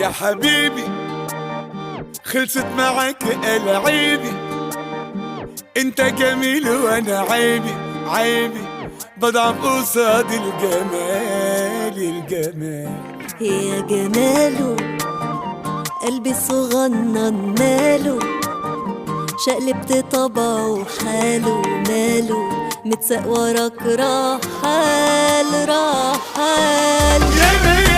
يا حبيبي خلصت معك العيبي، انت جميل وانا عيبي عيبي، بضعف قصاد الجمال الجمال. يا جماله قلبي الصغنن ماله، شقلبت طبعه وحاله ماله، متساق وراك رحال رحال. يا